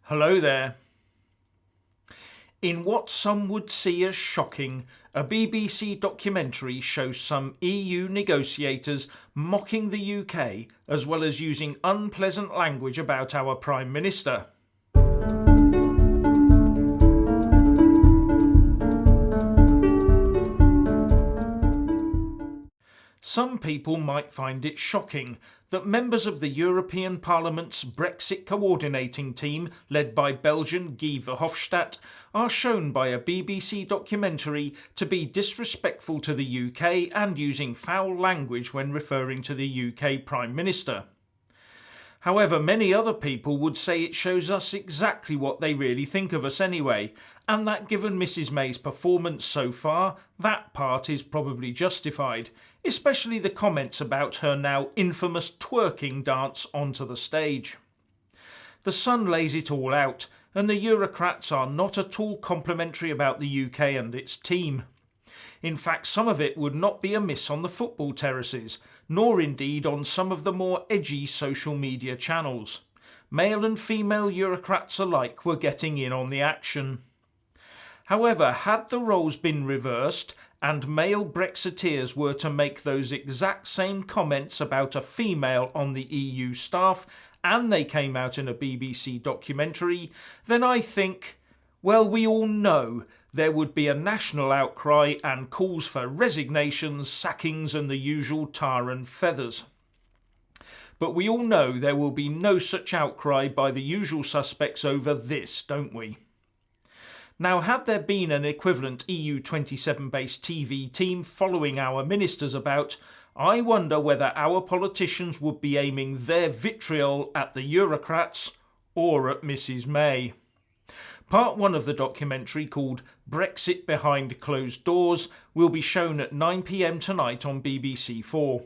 Hello there. In what some would see as shocking, a BBC documentary shows some EU negotiators mocking the UK as well as using unpleasant language about our Prime Minister. Some people might find it shocking that members of the European Parliament's Brexit coordinating team, led by Belgian Guy Verhofstadt, are shown by a BBC documentary to be disrespectful to the UK and using foul language when referring to the UK Prime Minister. However, many other people would say it shows us exactly what they really think of us anyway, and that given Mrs May's performance so far, that part is probably justified, especially the comments about her now infamous twerking dance onto the stage. The Sun lays it all out, and the Eurocrats are not at all complimentary about the UK and its team. In fact, some of it would not be amiss on the football terraces, nor indeed on some of the more edgy social media channels. Male and female Eurocrats alike were getting in on the action. However, had the roles been reversed and male Brexiteers were to make those exact same comments about a female on the EU staff and they came out in a BBC documentary, then I think, well, we all know there would be a national outcry and calls for resignations, sackings and the usual tar and feathers. But we all know there will be no such outcry by the usual suspects over this, don't we? Now, had there been an equivalent EU27-based TV team following our ministers about, I wonder whether our politicians would be aiming their vitriol at the Eurocrats or at Mrs May. Part 1 of the documentary, called Brexit Behind Closed Doors, will be shown at 9 p.m. tonight on BBC4.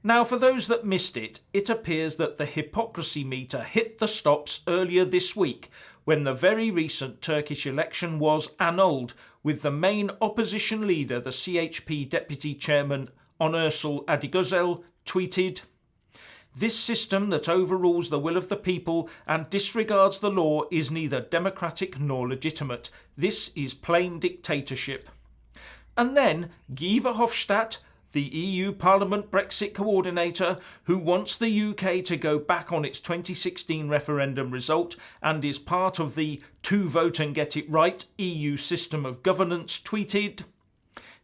Now, for those that missed it, it appears that the hypocrisy meter hit the stops earlier this week when the very recent Turkish election was annulled, with the main opposition leader, the CHP Deputy Chairman Onursel Adigözel, tweeted, "This system that overrules the will of the people and disregards the law is neither democratic nor legitimate. This is plain dictatorship." And then Guy Verhofstadt, the EU Parliament Brexit coordinator, who wants the UK to go back on its 2016 referendum result and is part of the "to vote and get it right" EU system of governance, tweeted,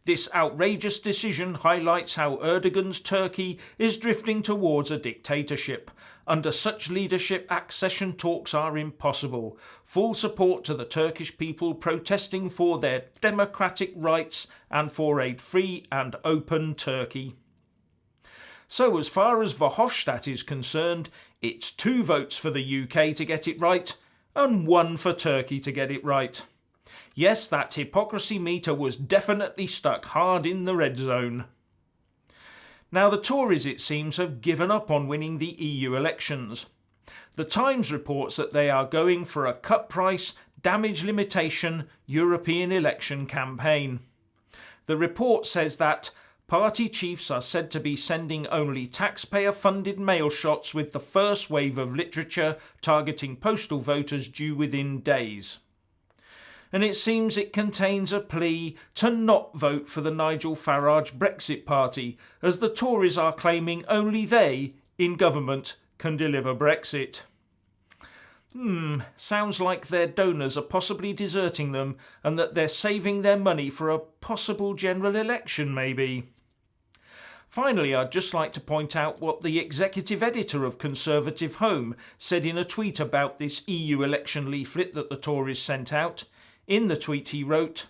"This outrageous decision highlights how Erdogan's Turkey is drifting towards a dictatorship. Under such leadership, accession talks are impossible. Full support to the Turkish people protesting for their democratic rights and for a free and open Turkey." So as far as Verhofstadt is concerned, it's 2 votes for the UK to get it right and 1 for Turkey to get it right. Yes, that hypocrisy meter was definitely stuck hard in the red zone. Now, the Tories, it seems, have given up on winning the EU elections. The Times reports that they are going for a cut price, damage limitation European election campaign. The report says that party chiefs are said to be sending only taxpayer-funded mail shots with the first wave of literature targeting postal voters due within days. And it seems it contains a plea to not vote for the Nigel Farage Brexit Party, as the Tories are claiming only they, in government, can deliver Brexit. Sounds like their donors are possibly deserting them and that they're saving their money for a possible general election, maybe. Finally, I'd just like to point out what the executive editor of Conservative Home said in a tweet about this EU election leaflet that the Tories sent out. In the tweet he wrote,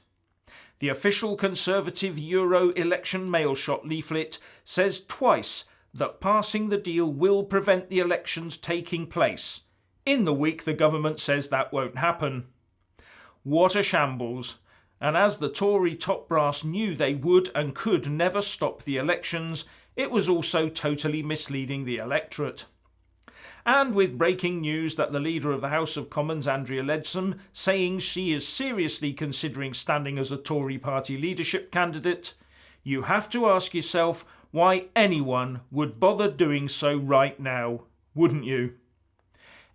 "The official Conservative Euro election mailshot leaflet says twice that passing the deal will prevent the elections taking place. In the week the government says that won't happen." What a shambles. And as the Tory top brass knew they would and could never stop the elections, it was also totally misleading the electorate. And with breaking news that the leader of the House of Commons, Andrea Leadsom, saying she is seriously considering standing as a Tory party leadership candidate, you have to ask yourself why anyone would bother doing so right now, wouldn't you?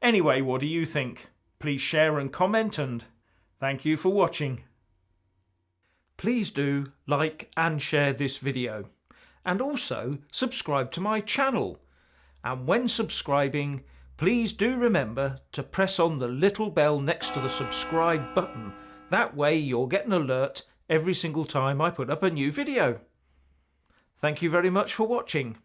Anyway, what do you think? Please share and comment, and thank you for watching. Please do like and share this video, and also subscribe to my channel. And when subscribing, please do remember to press on the little bell next to the subscribe button. That way you'll get an alert every single time I put up a new video. Thank you very much for watching.